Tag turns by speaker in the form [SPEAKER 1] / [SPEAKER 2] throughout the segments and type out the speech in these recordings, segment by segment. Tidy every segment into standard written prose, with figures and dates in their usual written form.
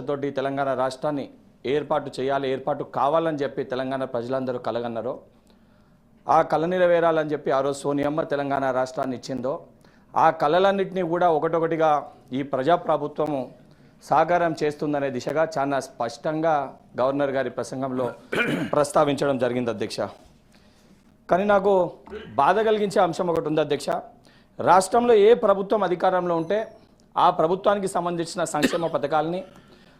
[SPEAKER 1] తోటి తెలంగాణ రాష్ట్రాన్ని ఏర్పాటు కావాలని చెప్పి తెలంగాణ ప్రజలందరూ కలగన్నారో ఆ కళ నెరవేరాలని చెప్పి ఆ రోజు సోనియమ్మ తెలంగాణ రాష్ట్రాన్ని ఇచ్చిందో ఆ కళలన్నింటినీ కూడా ఒకటొకటిగా ఈ ప్రజాప్రభుత్వము సాకారం చేస్తుందనే దిశగా చాలా స్పష్టంగా గవర్నర్ గారి ప్రసంగంలో ప్రస్తావించడం జరిగింది అధ్యక్ష. కానీ నాకు బాధ కలిగించే అంశం ఒకటి ఉంది అధ్యక్ష. రాష్ట్రంలో ఏ ప్రభుత్వం అధికారంలో ఉంటే ఆ ప్రభుత్వానికి సంబంధించిన సంక్షేమ పథకాలని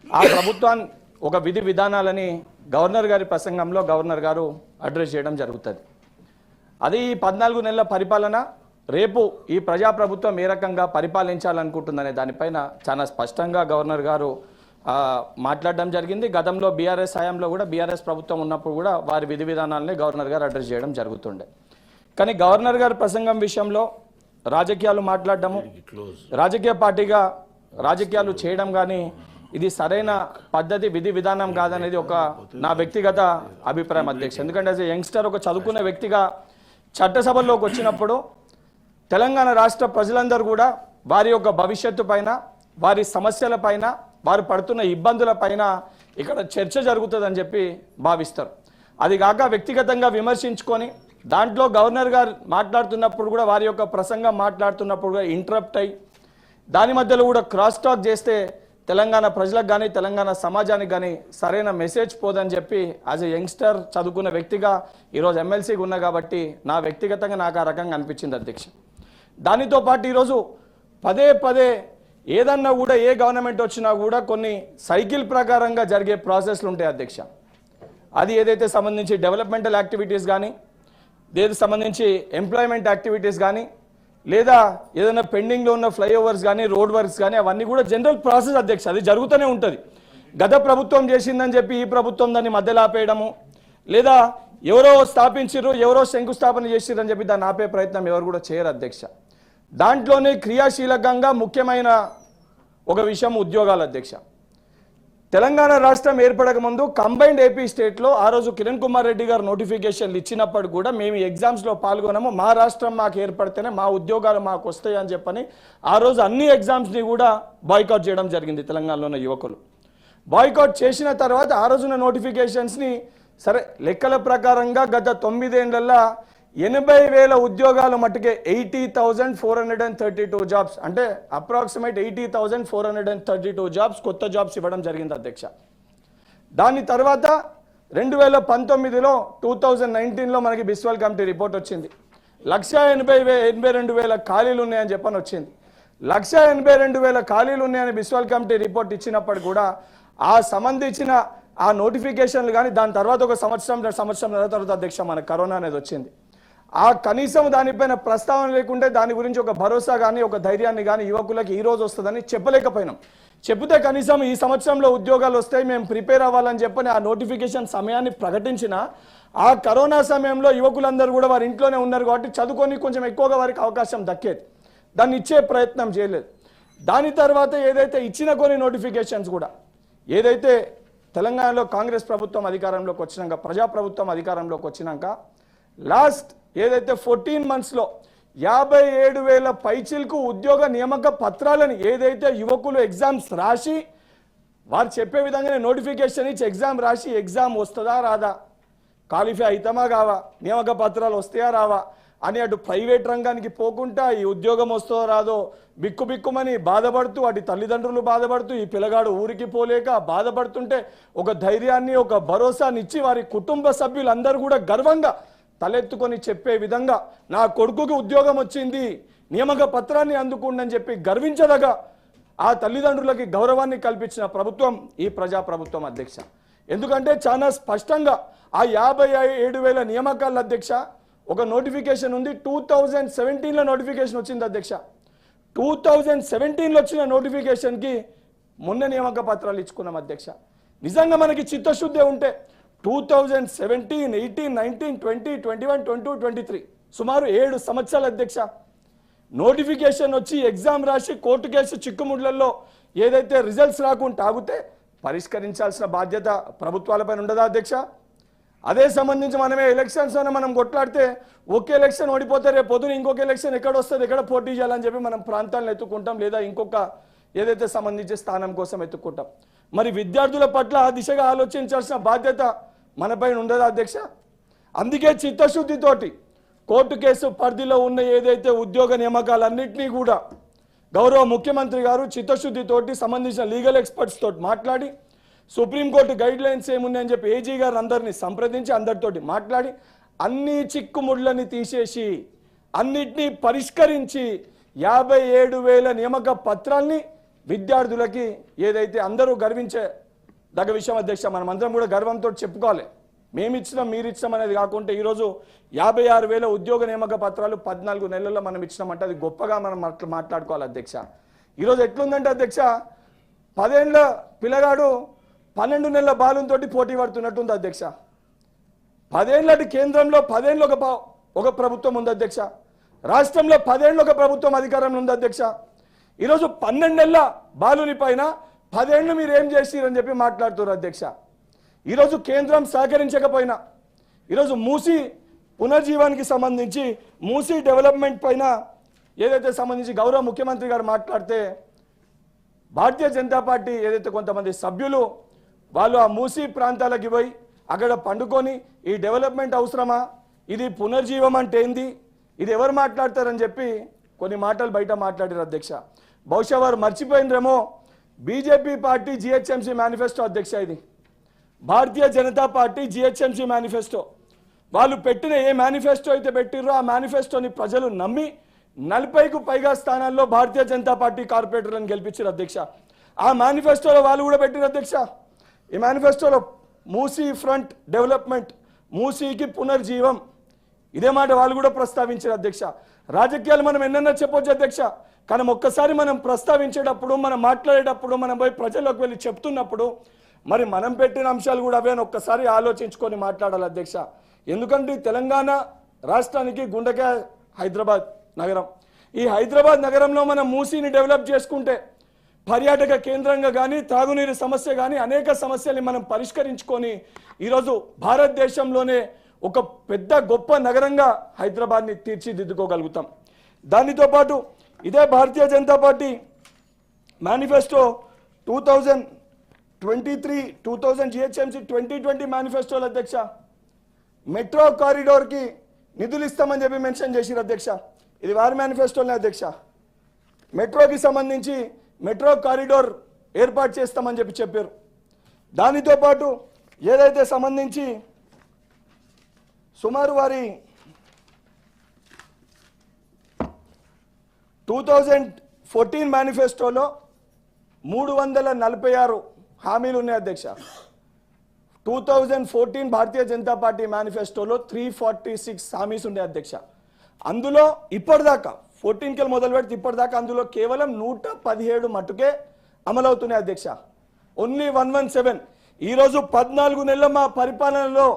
[SPEAKER 1] ఆ ప్రభుత్వాన్ని ఒక విధి విధానాలని గవర్నర్ గారి ప్రసంగంలో గవర్నర్ గారు అడ్రస్ చేయడం జరుగుతుంది. అది ఈ 14 నెలల పరిపాలన రేపు ఈ ప్రజాప్రభుత్వం ఏ రకంగా పరిపాలించాలనుకుంటుందనే దానిపైన చాలా స్పష్టంగా గవర్నర్ గారు మాట్లాడడం జరిగింది. గతంలో బీఆర్ఎస్ హయాంలో కూడా బీఆర్ఎస్ ప్రభుత్వం ఉన్నప్పుడు కూడా వారి విధి విధానాలనే గవర్నర్ గారు అడ్రస్ చేయడం జరుగుతుండే. కానీ గవర్నర్ గారి ప్రసంగం విషయంలో రాజకీయాలు మాట్లాడడము, రాజకీయ పార్టీగా రాజకీయాలు చేయడం కానీ ఇది సరైన పద్ధతి విధి విధానం కాదనేది ఒక నా వ్యక్తిగత అభిప్రాయం అధ్యక్ష. ఎందుకంటే యాజ్ ఎ యంగ్స్టర్ ఒక చదువుకున్న వ్యక్తిగా చట్టసభల్లోకి వచ్చినప్పుడు తెలంగాణ రాష్ట్ర ప్రజలందరూ కూడా వారి యొక్క భవిష్యత్తు పైన, వారి సమస్యల పైన, వారు పడుతున్న ఇబ్బందుల పైన ఇక్కడ చర్చ జరుగుతుందని చెప్పి భావిస్తారు. అది కాక వ్యక్తిగతంగా విమర్శించుకొని దాంట్లో గవర్నర్ గారు మాట్లాడుతున్నప్పుడు కూడా వారి యొక్క ప్రసంగం మాట్లాడుతున్నప్పుడు కూడా ఇంటరప్ట్ అయ్యి దాని మధ్యలో కూడా క్రాస్ టాక్ చేస్తే తెలంగాణ ప్రజలకు కానీ తెలంగాణ సమాజానికి కానీ సరైన మెసేజ్ పోదని చెప్పి యాజ్ ఎ యంగ్స్టర్ చదువుకున్న వ్యక్తిగా ఈరోజు ఎమ్మెల్సీగా ఉన్నా కాబట్టి నా వ్యక్తిగతంగా నాకు ఆ రకంగా అనిపించింది అధ్యక్ష. దానితో పాటు ఈరోజు పదే పదే ఏదన్నా కూడా ఏ గవర్నమెంట్ వచ్చినా కూడా కొన్ని సైకిల్ ప్రకారంగా జరిగే ప్రాసెస్లు ఉంటాయి అధ్యక్ష. అది ఏదైతే సంబంధించి డెవలప్మెంటల్ యాక్టివిటీస్ కానీ, ఏది సంబంధించి ఎంప్లాయ్మెంట్ యాక్టివిటీస్ కానీ, లేదా ఏదైనా పెండింగ్లో ఉన్న ఫ్లైఓవర్స్ కానీ, రోడ్ వర్క్స్ కానీ, అవన్నీ కూడా జనరల్ ప్రాసెస్ అధ్యక్ష. అది జరుగుతూనే ఉంటుంది. గత ప్రభుత్వం చేసిందని చెప్పి ఈ ప్రభుత్వం దాన్ని మధ్యలో ఆపేయడము, లేదా ఎవరో స్థాపించారు ఎవరో శంకుస్థాపన చేసిరని చెప్పి దాన్ని ఆపే ప్రయత్నం ఎవరు కూడా చేయరు అధ్యక్ష. దాంట్లోనే క్రియాశీలకంగా ముఖ్యమైన ఒక విషయం ఉద్యోగాలు అధ్యక్ష. తెలంగాణ రాష్ట్రం ఏర్పడక ముందు కంబైన్డ్ ఏపీ స్టేట్లో ఆ రోజు కిరణ్ కుమార్ రెడ్డి గారు నోటిఫికేషన్లు ఇచ్చినప్పుడు కూడా మేము ఎగ్జామ్స్లో పాల్గొన్నాము, మా రాష్ట్రం మాకు ఏర్పడితేనే మా ఉద్యోగాలు మాకు వస్తాయి అని చెప్పని ఆ రోజు అన్ని ఎగ్జామ్స్ని కూడా బాయ్కాట్ చేయడం జరిగింది. తెలంగాణలో ఉన్న యువకులు బాయ్కాట్ చేసిన తర్వాత ఆ రోజున నోటిఫికేషన్స్ని సరే లెక్కల ప్రకారంగా గత 9 ఏళ్లలో 80,000 ఉద్యోగాలు మట్టుకే 80,432 జాబ్స్, అంటే అప్రాక్సిమేట్ 80,432 జాబ్స్ కొత్త జాబ్స్ ఇవ్వడం జరిగింది అధ్యక్ష. దాని తర్వాత 2019లో 2019లో మనకి బిస్వాల్ కమిటీ రిపోర్ట్ వచ్చింది. 182,000 ఖాళీలు ఉన్నాయని చెప్పని వచ్చింది. 182,000 ఖాళీలు ఉన్నాయని బిస్వాల్ కమిటీ రిపోర్ట్ ఇచ్చినప్పుడు కూడా ఆ సంబంధించిన ఆ నోటిఫికేషన్లు కానీ దాని తర్వాత ఒక సంవత్సరం తర్వాత అధ్యక్ష మనకు కరోనా అనేది వచ్చింది. ఆ కనీసం దానిపైన ప్రస్తావన లేకుంటే దాని గురించి ఒక భరోసా కానీ ఒక ధైర్యాన్ని కానీ యువకులకు ఈ రోజు వస్తుందని చెప్పలేకపోయినాం. చెబితే కనీసం ఈ సంవత్సరంలో ఉద్యోగాలు వస్తాయి మేము ప్రిపేర్ అవ్వాలని చెప్పని ఆ నోటిఫికేషన్ సమయాన్ని ప్రకటించిన ఆ కరోనా సమయంలో యువకులందరూ కూడా వారి ఇంట్లోనే ఉన్నారు కాబట్టి చదువుకొని కొంచెం ఎక్కువగా వారికి అవకాశం దక్కేది, దాన్ని ఇచ్చే ప్రయత్నం చేయలేదు. దాని తర్వాత ఏదైతే ఇచ్చిన కొన్ని నోటిఫికేషన్స్ కూడా ఏదైతే తెలంగాణలో కాంగ్రెస్ ప్రభుత్వం అధికారంలోకి వచ్చినాక ప్రజాప్రభుత్వం అధికారంలోకి వచ్చినాక లాస్ట్ ఏదైతే 14 monthsలో 57,000 పైచిలకు ఉద్యోగ నియామక పత్రాలని ఏదైతే యువకులు ఎగ్జామ్స్ రాసి వారు చెప్పే విధంగానే నోటిఫికేషన్ ఇచ్చి ఎగ్జామ్ రాసి ఎగ్జామ్ వస్తుందా రాదా, క్వాలిఫై అవుతామా కావా, నియామక పత్రాలు వస్తాయా రావా అని అటు ప్రైవేట్ రంగానికి పోకుండా ఈ ఉద్యోగం వస్తుందో రాదో బిక్కుమని బాధపడుతూ అటు తల్లిదండ్రులు బాధపడుతూ ఈ పిల్లగాడు ఊరికి పోలేక బాధపడుతుంటే ఒక ధైర్యాన్ని ఒక భరోసాని ఇచ్చి వారి కుటుంబ సభ్యులందరూ కూడా గర్వంగా తలెత్తుకొని చెప్పే విధంగా నా కొడుకుకి ఉద్యోగం వచ్చింది నియామక పత్రాన్ని అందుకుండని చెప్పి గర్వించదగా ఆ తల్లిదండ్రులకి గౌరవాన్ని కల్పించిన ప్రభుత్వం ఈ ప్రజాప్రభుత్వం అధ్యక్ష. ఎందుకంటే చాలా స్పష్టంగా ఆ 57,000 నియామకాల అధ్యక్ష ఒక నోటిఫికేషన్ ఉంది. 2017లో నోటిఫికేషన్ వచ్చింది అధ్యక్ష. 2017లో వచ్చిన నోటిఫికేషన్కి మొన్న నియామక పత్రాలు ఇచ్చుకున్నాం అధ్యక్ష. నిజంగా మనకి చిత్తశుద్ధి ఉంటే 2017, 18, 19, 20, 21, 22, 23 సుమారు 7 సంవత్సరాల అధ్యక్ష నోటిఫికేషన్ వచ్చి ఎగ్జామ్ రాసి కోర్టు కేసు చిక్కుముడ్లలో ఏదైతే రిజల్ట్స్ రాకుండా ఆగితే పరిష్కరించాల్సిన బాధ్యత ప్రభుత్వాలపైన ఉండదా అధ్యక్ష? అదే సంబంధించి మనమే ఎలక్షన్స్ అని మనం కొట్లాడితే ఒక ఎలక్షన్ ఓడిపోతే రేపు పొద్దున ఇంకొక ఎలక్షన్ ఎక్కడ వస్తుంది, ఎక్కడ పోటీ చేయాలని చెప్పి మనం ప్రాంతాలను ఎత్తుకుంటాం, లేదా ఇంకొక ఏదైతే సంబంధించి స్థానం కోసం ఎత్తుకుంటాం. మరి విద్యార్థుల పట్ల ఆ దిశగా ఆలోచించాల్సిన బాధ్యత మనపైన ఉండదా అధ్యక్ష? అందుకే చిత్తశుద్ధితోటి కోర్టు కేసు పరిధిలో ఉన్న ఏదైతే ఉద్యోగ నియామకాలన్నింటినీ కూడా గౌరవ ముఖ్యమంత్రి గారు చిత్తశుద్ధితోటి సంబంధించిన లీగల్ ఎక్స్పర్ట్స్ తోటి మాట్లాడి సుప్రీంకోర్టు గైడ్ లైన్స్ ఏమున్నాయని చెప్పి ఏజీ గారు అందరినీ సంప్రదించి అందరితోటి మాట్లాడి అన్ని చిక్కుముళ్ళని తీసేసి అన్నిటినీ పరిష్కరించి 57,000 నియామక పత్రాల్ని విద్యార్థులకి ఏదైతే అందరూ గర్వించే దగ్గ విషయం అధ్యక్ష, మనం అందరం కూడా గర్వంతో చెప్పుకోవాలి. మేమిచ్చినాం మీరు ఇచ్చినాం అనేది కాకుండా ఈరోజు 56,000 ఉద్యోగ నియామక పత్రాలు 14 నెలల్లో మనం ఇచ్చినామంటే అది గొప్పగా మనం మాట్లాడుకోవాలి అధ్యక్ష. ఈరోజు ఎట్లుందంటే అధ్యక్ష, 10 ఏళ్ళ పిల్లగాడు 12 నెలల బాలుతో పోటీ పడుతున్నట్టుంది అధ్యక్ష. 10 ఏళ్ళటి కేంద్రంలో 10 ఏళ్ళు ఒక ప్రభుత్వం ఉంది అధ్యక్ష, రాష్ట్రంలో 10 ఏళ్ళు ఒక ప్రభుత్వం అధికారంలో ఉంది అధ్యక్ష. ఈరోజు 12 నెలల బాలుని పైన 10 ఏళ్ళు మీరు ఏం చేసిరని చెప్పి మాట్లాడుతున్నారు అధ్యక్ష. ఈరోజు కేంద్రం సహకరించకపోయినా ఈరోజు మూసీ పునర్జీవానికి సంబంధించి మూసీ డెవలప్మెంట్ పైన ఏదైతే సంబంధించి గౌరవ ముఖ్యమంత్రి గారు మాట్లాడితే భారతీయ జనతా పార్టీ ఏదైతే కొంతమంది సభ్యులు వాళ్ళు ఆ మూసీ ప్రాంతాలకి పోయి అక్కడ పండుకొని ఈ డెవలప్మెంట్ అవసరమా, ఇది పునర్జీవం అంటే ఏంది, ఇది ఎవరు మాట్లాడతారని చెప్పి కొన్ని మాటలు బయట మాట్లాడారు అధ్యక్ష. బహుశా వారు మర్చిపోయినరేమో బీజేపీ పార్టీ జిహెచ్ఎంసీ మేనిఫెస్టో అధ్యక్ష, ఇది Bharatiya Janata party GHMC manifesto. వాళ్ళు పెట్టిన ఏ మేనిఫెస్టో అయితే పెట్టిర్రో ఆ మేనిఫెస్టోని ప్రజలు నమ్మి 40కు పైగా స్థానాల్లో భారతీయ జనతా పార్టీ కార్పొరేటర్లను గెలిపించారు అధ్యక్ష. ఆ మేనిఫెస్టోలో వాళ్ళు కూడా పెట్టిన అధ్యక్ష, ఈ మేనిఫెస్టోలో మూసీ ఫ్రంట్ డెవలప్మెంట్, మూసీకి పునర్జీవం, ఇదే మాట వాళ్ళు కూడా ప్రస్తావించారు అధ్యక్ష. రాజకీయాలు మనం ఎన్నన్నా చెప్పొచ్చు అధ్యక్ష, కానీ ఒక్కసారి మనం ప్రస్తావించేటప్పుడు మనం మాట్లాడేటప్పుడు మనం పోయి ప్రజల్లోకి వెళ్ళి చెప్తున్నప్పుడు మరి మనం పెట్టిన అంశాలు కూడా అవే ఒక్కసారి ఆలోచించుకొని మాట్లాడాలి అధ్యక్ష. ఎందుకంటే తెలంగాణ రాష్ట్రానికి గుండెకాయ హైదరాబాద్ నగరం. ఈ హైదరాబాద్ నగరంలో మనం మూసీని డెవలప్ చేసుకుంటే పర్యాటక కేంద్రంగా కానీ తాగునీరు సమస్య కానీ అనేక సమస్యల్ని మనం పరిష్కరించుకొని ఈరోజు భారతదేశంలోనే ఒక పెద్ద గొప్ప నగరంగా హైదరాబాద్ని తీర్చిదిద్దుకోగలుగుతాం. దానితో పాటు ఇదే Bharatiya Janata party manifesto 2023-2000 GHMC 2020 మేనిఫెస్టోల అధ్యక్ష మెట్రో కారిడోర్కి నిధులు ఇస్తామని చెప్పి మెన్షన్ చేసిరు అధ్యక్ష. ఇది వారి మేనిఫెస్టోలనే అధ్యక్ష. మెట్రోకి సంబంధించి మెట్రో కారిడోర్ ఏర్పాటు చేస్తామని చెప్పి చెప్పారు. దానితో పాటు ఏదైతే సంబంధించి సుమారు వారి 2014 మేనిఫెస్టోలో 346 హామీలు ఉన్నాయి అధ్యక్ష. 2014 భారతీయ జనతా పార్టీ మేనిఫెస్టోలో 346 హామీస్ ఉన్నాయి అధ్యక్ష. అందులో ఇప్పటిదాకా 14కి మొదలు పెడితే ఇప్పటిదాకా అందులో కేవలం 117 మట్టుకే అమలవుతున్నాయి అధ్యక్ష. ఓన్లీ 117. ఈరోజు 14 నెలల మా పరిపాలనలో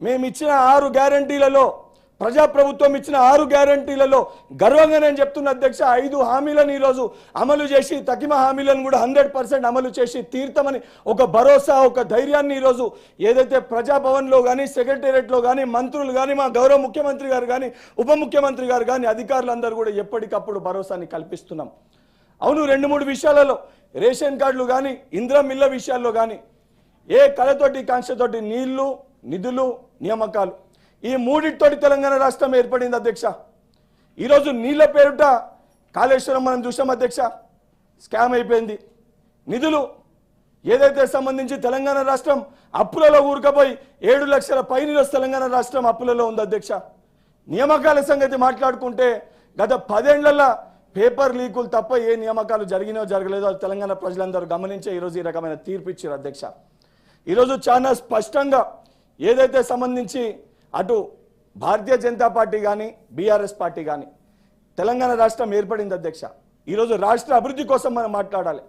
[SPEAKER 1] మేము ఇచ్చిన 6 గ్యారంటీలలో, ప్రజాప్రభుత్వం ఇచ్చిన 6 గ్యారంటీలలో గర్వంగా నేను చెప్తున్న అధ్యక్ష, 5 హామీలను ఈరోజు అమలు చేసి తకిమ హామీలను కూడా 100% అమలు చేసి తీర్థమని ఒక భరోసా, ఒక ధైర్యాన్ని ఈరోజు ఏదైతే ప్రజాభవన్లో కానీ సెక్రటేరియట్లో కానీ మంత్రులు కానీ మా గౌరవ ముఖ్యమంత్రి గారు కానీ ఉప ముఖ్యమంత్రి గారు కానీ అధికారులందరూ కూడా ఎప్పటికప్పుడు భరోసాని కల్పిస్తున్నాం. అవును, 2-3 విషయాలలో రేషన్ కార్డులు కానీ ఇందిరమ్మ ఇళ్ల విషయాల్లో కానీ ఏ కళతోటి కాంక్షతోటి నీళ్లు, నిధులు, నియామకాలు ఈ మూడిటితోటి తెలంగాణ రాష్ట్రం ఏర్పడింది అధ్యక్ష. ఈరోజు నీళ్ల పేరుట కాళేశ్వరం మనం చూసాం అధ్యక్ష, స్కామ్ అయిపోయింది. నిధులు ఏదైతే సంబంధించి తెలంగాణ రాష్ట్రం అప్పులలో ఊరుకపోయి 7 లక్షల పైన తెలంగాణ రాష్ట్రం అప్పులలో ఉంది అధ్యక్ష. నియామకాల సంగతి మాట్లాడుకుంటే గత 10 ఏళ్లలో పేపర్ లీకులు తప్ప ఏ నియామకాలు జరిగినో జరగలేదో తెలంగాణ ప్రజలందరూ గమనించే ఈరోజు ఈ రకమైన తీర్పు ఇచ్చారు అధ్యక్ష. ఈరోజు చాలా స్పష్టంగా ఏదైతే సంబంధించి అటు భారతీయ జనతా పార్టీ కానీ బీఆర్ఎస్ పార్టీ కానీ తెలంగాణ రాష్ట్రం ఏర్పడింది అధ్యక్ష. ఈరోజు రాష్ట్ర అభివృద్ధి కోసం మనం మాట్లాడాలి.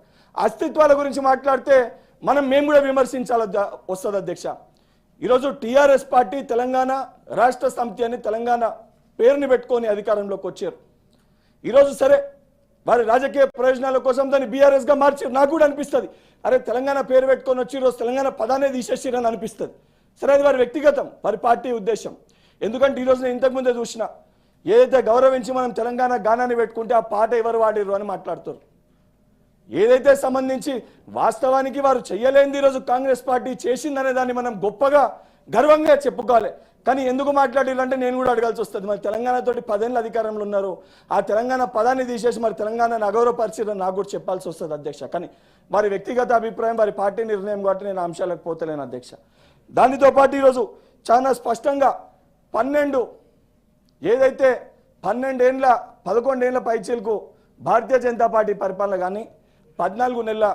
[SPEAKER 1] అస్తిత్వాల గురించి మాట్లాడితే మేము కూడా విమర్శించాలి వస్తుంది అధ్యక్ష. ఈరోజు టీఆర్ఎస్ పార్టీ తెలంగాణ రాష్ట్ర సమితి అని తెలంగాణ పేరుని పెట్టుకొని అధికారంలోకి వచ్చారు. ఈరోజు సరే వారి రాజకీయ ప్రయోజనాల కోసం దాన్ని బీఆర్ఎస్గా మార్చారు. నాకు కూడా అనిపిస్తుంది, అరే తెలంగాణ పేరు పెట్టుకొని వచ్చి ఈరోజు తెలంగాణ పదాన్ని తీసేసిరని అనిపిస్తుంది. సరే, అది వారి వ్యక్తిగతం, వారి పార్టీ ఉద్దేశం. ఎందుకంటే ఈరోజు నేను ఇంతకుముందే చూసిన ఏదైతే గౌరవించి మనం తెలంగాణ గానాన్ని పెట్టుకుంటే ఆ పాట ఎవరు వాడిరు అని మాట్లాడుతారు.
[SPEAKER 2] ఏదైతే సంబంధించి వాస్తవానికి వారు చేయలేనిది ఈరోజు కాంగ్రెస్ పార్టీ చేసిందనే దాన్ని మనం గొప్పగా గర్వంగా చెప్పుకోవాలి. కానీ ఎందుకు మాట్లాడాలంటే నేను కూడా అడగాల్సి వస్తుంది. మరి తెలంగాణతోటి 10 ఏళ్ళ అధికారంలో ఉన్నారు, ఆ తెలంగాణ పదాన్ని తీసేసి మరి తెలంగాణను అగౌరవపరిచిరని నాకు కూడా చెప్పాల్సి వస్తుంది అధ్యక్ష. కానీ వారి వ్యక్తిగత అభిప్రాయం, వారి పార్టీ నిర్ణయం కాబట్టి నేను అంశాలకు పోతలేను అధ్యక్ష. దానితో పాటు ఈరోజు చాలా స్పష్టంగా 12 ఏదైతే 11 ఏళ్ళ పైచీలకు భారతీయ జనతా పార్టీ పరిపాలన కానీ 14 నెలల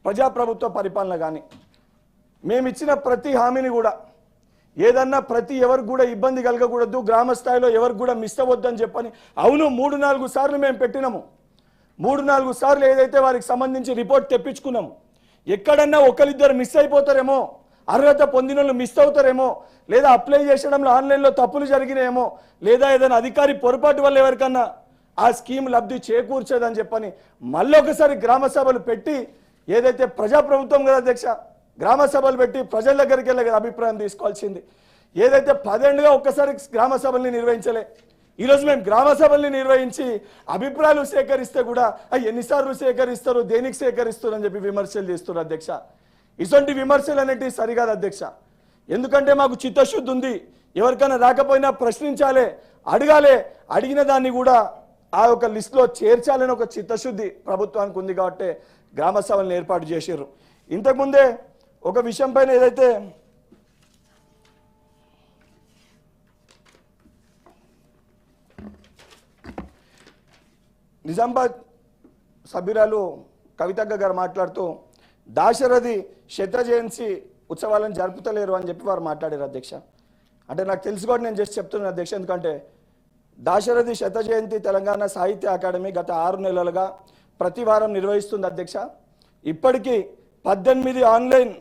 [SPEAKER 2] ప్రజాప్రభుత్వ పరిపాలన కానీ మేము ఇచ్చిన ప్రతి హామీని కూడా ఏదన్నా ఎవరికి కూడా ఇబ్బంది కలగకూడదు, గ్రామ స్థాయిలో ఎవరికి కూడా మిస్ అవ్వద్దని చెప్పని అవును 3-4 సార్లు మేము పెట్టినాము. 3-4 సార్లు ఏదైతే వారికి సంబంధించి రిపోర్ట్ తెప్పించుకున్నాము. ఎక్కడన్నా ఒకరిద్దరు మిస్ అయిపోతారేమో, అర్హత పొందిన వాళ్ళు మిస్ అవుతారేమో, లేదా అప్లై చేసడంలో ఆన్లైన్లో తప్పులు జరిగినాయేమో, లేదా ఏదైనా అధికారి పొరపాటు వల్ల ఎవరికన్నా ఆ స్కీమ్ లబ్ధి చేకూర్చేదని చెప్పని మళ్ళీ ఒకసారి గ్రామ సభలు పెట్టి ఏదైతే ప్రజాప్రభుత్వం కదా అధ్యక్ష, గ్రామ సభలు పెట్టి ప్రజల దగ్గరికి వెళ్ళి అభిప్రాయం తీసుకోవాల్సింది. ఏదైతే 10 ఏళ్ళుగా ఒక్కసారి గ్రామ సభల్ని నిర్వహించలే, ఈరోజు మేము గ్రామ సభల్ని నిర్వహించి అభిప్రాయాలు సేకరిస్తే కూడా ఎన్నిసార్లు సేకరిస్తారు, దేనికి సేకరిస్తారు అని చెప్పి విమర్శలు చేస్తున్నారు అధ్యక్ష. ఇటువంటి విమర్శలు అనేటివి సరికాదు అధ్యక్ష. ఎందుకంటే మాకు చిత్తశుద్ధి ఉంది, ఎవరికైనా రాకపోయినా ప్రశ్నించాలి, అడగాలి, అడిగిన దాన్ని కూడా ఆ యొక్క లిస్టులో చేర్చాలని ఒక చిత్తశుద్ధి ప్రభుత్వానికి ఉంది కాబట్టి గ్రామ సభలను ఏర్పాటు చేశారు. ఇంతకుముందే ఒక విషయం పైన ఏదైతే నిజామాబాద్ సభ్యురాలు కవితక్క గారు మాట్లాడుతూ దాశరథి శత జయంతి ఉత్సవాలను జరుపుతలేరు అని చెప్పి వారు మాట్లాడారు అధ్యక్ష. అంటే నాకు తెలుసు కూడా నేను జస్ట్ చెప్తున్నాను అధ్యక్ష. ఎందుకంటే దాశరథి శత జయంతి తెలంగాణ సాహిత్య అకాడమీ గత 6 నెలలుగా ప్రతి వారం నిర్వహిస్తుంది అధ్యక్ష. ఇప్పటికీ 18 ఆన్లైన్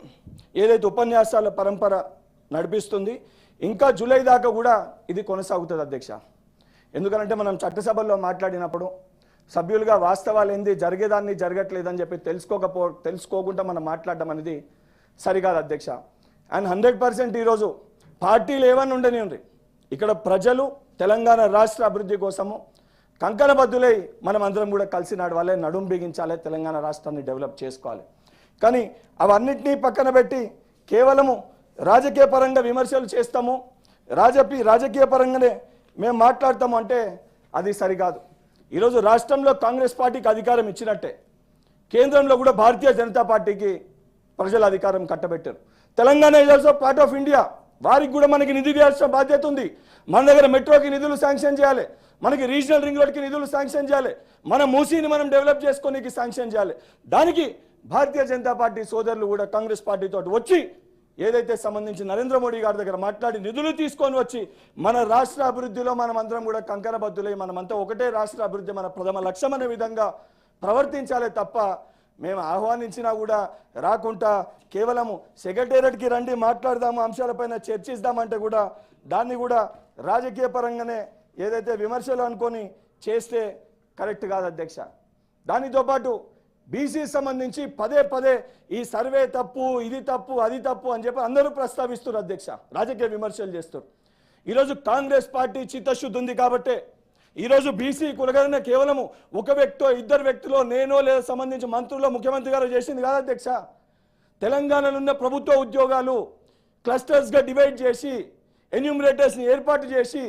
[SPEAKER 2] ఏదైతే ఉపన్యాసాల పరంపర నడిపిస్తుంది. ఇంకా జూలై దాకా కూడా ఇది కొనసాగుతుంది అధ్యక్ష. ఎందుకంటే మనం చట్టసభల్లో మాట్లాడినప్పుడు సభ్యులుగా వాస్తవాలు ఏంది, జరిగేదాన్ని జరగట్లేదని చెప్పి తెలుసుకోకుండా మనం మాట్లాడడం అనేది సరికాదు అధ్యక్ష. అండ్ 100% ఈరోజు పార్టీలు ఏమన్నా ఉండని ఉంది, ఇక్కడ ప్రజలు తెలంగాణ రాష్ట్ర అభివృద్ధి కోసము కంకణబద్దులై మనం అందరం కూడా కలిసి నడవాలి, నడుం బిగించాలి, తెలంగాణ రాష్ట్రాన్ని డెవలప్ చేసుకోవాలి. కానీ అవన్నిటినీ పక్కన పెట్టి కేవలము రాజకీయ పరంగా విమర్శలు చేస్తాము, రాజకీయ పరంగానే మేము మాట్లాడతాము అంటే అది సరికాదు. ఈరోజు రాష్ట్రంలో కాంగ్రెస్ పార్టీకి అధికారం ఇచ్చినట్టే కేంద్రంలో కూడా భారతీయ జనతా పార్టీకి ప్రజల అధికారం కట్టబెట్టారు. Telangana is also part of India, వారికి కూడా మనకి నిధి ఇవ్వాల్సిన బాధ్యత ఉంది. మన దగ్గర మెట్రోకి నిధులు శాంక్షన్ చేయాలి, మనకి రీజనల్ రింగ్ రోడ్కి నిధులు శాంక్షన్ చేయాలి, మన మూసీని మనం డెవలప్ చేసుకోనికి శాంక్షన్ చేయాలి. దానికి భారతీయ జనతా పార్టీ సోదరులు కూడా కాంగ్రెస్ పార్టీతో వచ్చి ఏదైతే సంబంధించి నరేంద్ర మోడీ గారి దగ్గర మాట్లాడి నిధులు తీసుకొని వచ్చి మన రాష్ట్ర అభివృద్ధిలో మనం అందరం కూడా కంకణబద్దులై మనమంతా ఒకటే రాష్ట్ర అభివృద్ధి మన ప్రథమ లక్ష్యం అనే విధంగా ప్రవర్తించాలే తప్ప మేము ఆహ్వానించినా కూడా రాకుండా కేవలము సెక్రటేరియట్కి రండి మాట్లాడదాము, అంశాలపైన చర్చిద్దామంటే కూడా దాన్ని కూడా రాజకీయ పరంగానే ఏదైతే విమర్శలు అనుకొని చేస్తే కరెక్ట్ కాదు అధ్యక్ష. దానితో పాటు బీసీ సంబంధించి పదే ఈ సర్వే తప్పు, ఇది తప్పు, అది తప్పు అని చెప్పి అందరూ ప్రస్తావిస్తున్నారు అధ్యక్ష, రాజకీయ విమర్శలు చేస్తారు. ఈరోజు కాంగ్రెస్ పార్టీ చిత్తశుద్ధి ఉంది కాబట్టి ఈరోజు బీసీ కులగణన కేవలము ఒక వ్యక్తో, 2 వ్యక్తులో, నేనో లేదా సంబంధించి మంత్రుల్లో ముఖ్యమంత్రి గారు చేసింది కాదు అధ్యక్ష. తెలంగాణలో ఉన్న ప్రభుత్వ ఉద్యోగాలు క్లస్టర్స్గా డివైడ్ చేసి ఎన్యూమరేటర్స్ని ఏర్పాటు చేసి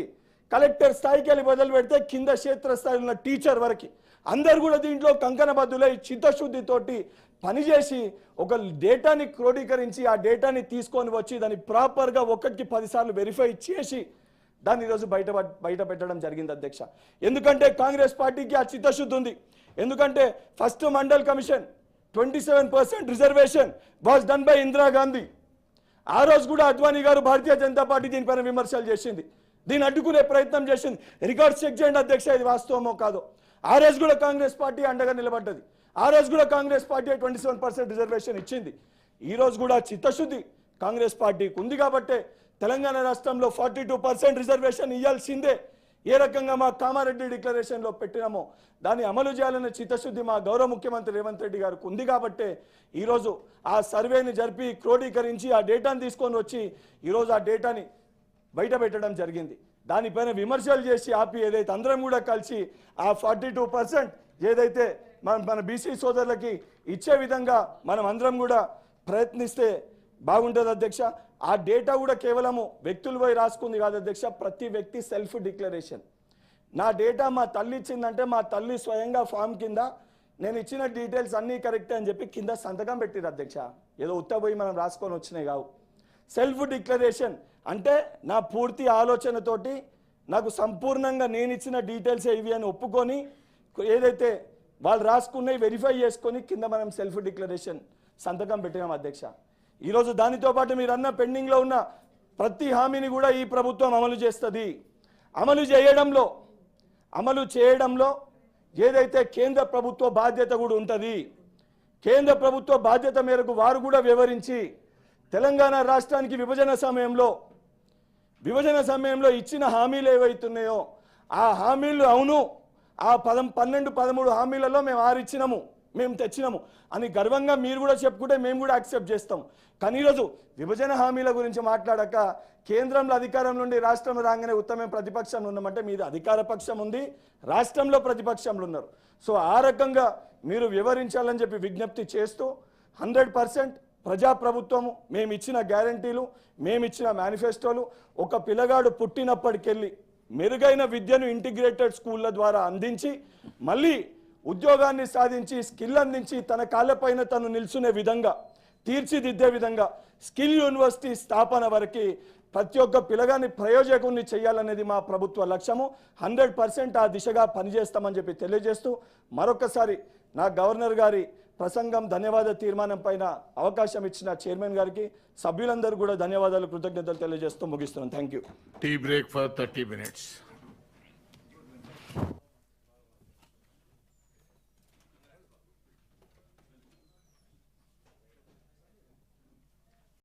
[SPEAKER 2] కలెక్టర్ స్థాయికి వెళ్ళి మొదలు పెడితే కింద క్షేత్రస్థాయిలో ఉన్న టీచర్ వరకు అందరు కూడా దీంట్లో కంకణబద్దులై చిత్తశుద్ధితోటి పనిచేసి ఒక డేటాని క్రోడీకరించి ఆ డేటాని తీసుకొని వచ్చి దాన్ని ప్రాపర్గా 1కి 10 సార్లు వెరిఫై చేసి దాన్ని ఈరోజు బయట పెట్టడం జరిగింది అధ్యక్ష. ఎందుకంటే కాంగ్రెస్ పార్టీకి ఆ చిత్తశుద్ధి ఉంది. ఎందుకంటే first mandal commission 27% reservation was done by Indira Gandhi. ఆ రోజు కూడా అద్వానీ గారు భారతీయ జనతా పార్టీ దీనిపైన విమర్శలు చేసింది, దీన్ని అడ్డుకునే ప్రయత్నం చేసింది. రికార్డ్స్ చెక్ చేయండి అధ్యక్ష, ఇది వాస్తవమో కాదో. ఆ రోజు కూడా కాంగ్రెస్ పార్టీ అండగా నిలబడ్డది, ఆ రోజు కూడా కాంగ్రెస్ పార్టీ 27% రిజర్వేషన్ ఇచ్చింది. ఈ రోజు కూడా చిత్తశుద్ధి కాంగ్రెస్ పార్టీకి ఉంది కాబట్టి తెలంగాణ రాష్ట్రంలో 42% రిజర్వేషన్ ఇవ్వాల్సిందే. ఏ రకంగా మా కామారెడ్డి డిక్లరేషన్లో పెట్టినామో దాన్ని అమలు చేయాలనే చిత్తశుద్ధి మా గౌరవ ముఖ్యమంత్రి రేవంత్ రెడ్డి గారికి ఉంది కాబట్టి ఈరోజు ఆ సర్వేని జరిపి క్రోడీకరించి ఆ డేటాను తీసుకొని వచ్చి ఈరోజు ఆ డేటాని బయట పెట్టడం జరిగింది. దానిపైన విమర్శలు చేసి ఆపి ఏదైతే అందరం కూడా కలిసి ఆ 42% ఏదైతే మన బీసీ సోదరులకి ఇచ్చే విధంగా మనం అందరం కూడా ప్రయత్నిస్తే బాగుంటుంది అధ్యక్ష. ఆ డేటా కూడా కేవలము వ్యక్తులు పోయి రాసుకుంది కాదు అధ్యక్ష, ప్రతి వ్యక్తి సెల్ఫ్ డిక్లరేషన్. నా డేటా మా తల్లి ఇచ్చిందంటే మా తల్లి స్వయంగా ఫామ్ కింద నేను ఇచ్చిన డీటెయిల్స్ అన్నీ కరెక్టే అని చెప్పి కింద సంతకం పెట్టిరు అధ్యక్ష. ఏదో ఉత్తపోయి మనం రాసుకొని వచ్చినాయి కావు. సెల్ఫ్ డిక్లరేషన్ అంటే నా పూర్తి ఆలోచనతోటి నాకు సంపూర్ణంగా నేను ఇచ్చిన డీటెయిల్స్ ఇవి అని ఒప్పుకొని ఏదైతే వాళ్ళు రాసుకున్నాయి వెరిఫై చేసుకొని కింద మనం సెల్ఫ్ డిక్లరేషన్ సంతకం పెట్టినాం అధ్యక్ష. ఈరోజు దానితో పాటు మీరు అన్న పెండింగ్లో ఉన్న ప్రతి హామీని కూడా ఈ ప్రభుత్వం అమలు చేస్తుంది. అమలు చేయడంలో ఏదైతే కేంద్ర ప్రభుత్వ బాధ్యత కూడా ఉంటుంది, కేంద్ర ప్రభుత్వ బాధ్యత మేరకు వారు కూడా వివరించి తెలంగాణ రాష్ట్రానికి విభజన సమయంలో ఇచ్చిన హామీలు ఏవైతున్నాయో ఆ హామీలు అవును ఆ 12-13 హామీలలో మేము 6 ఇచ్చినాము, మేము తెచ్చినాము అని గర్వంగా మీరు కూడా చెప్పుకుంటే మేము కూడా యాక్సెప్ట్ చేస్తాం. కానీ ఈరోజు విభజన హామీల గురించి మాట్లాడక కేంద్రంలో అధికారం నుండి రాష్ట్రం రాగానే ఉత్తమ ప్రతిపక్షంలో ఉన్నామంటే మీది అధికార పక్షం ఉంది, రాష్ట్రంలో ప్రతిపక్షంలో ఉన్నారు. సో ఆ రకంగా మీరు వివరించాలని చెప్పి విజ్ఞప్తి చేస్తూ 100% ప్రజాప్రభుత్వము మేము ఇచ్చిన గ్యారంటీలు మేము ఇచ్చిన మేనిఫెస్టోలు ఒక పిల్లగాడు పుట్టినప్పటికెళ్ళి మెరుగైన విద్యను ఇంటిగ్రేటెడ్ స్కూళ్ళ ద్వారా అందించి మళ్ళీ ఉద్యోగాన్ని సాధించి స్కిల్ అందించి తన కాళ్ళపైన తను నిల్చునే విధంగా తీర్చిదిద్దే విధంగా స్కిల్ యూనివర్సిటీ స్థాపన వరకు ప్రతి ఒక్క పిల్లగాన్ని ప్రయోజకుల్ని చేయాలనేది మా ప్రభుత్వ లక్ష్యము. 100% ఆ దిశగా పనిచేస్తామని చెప్పి తెలియజేస్తూ మరొకసారి నా గవర్నర్ గారి ప్రసంగం ధన్యవాద తీర్మానం పైన అవకాశం ఇచ్చిన చైర్మన్ గారికి సభ్యులందరూ కూడా ధన్యవాదాలు కృతజ్ఞతలు తెలియజేస్తూ ముగిస్తున్నాను. Thank you.
[SPEAKER 3] Tea break for 30 minutes.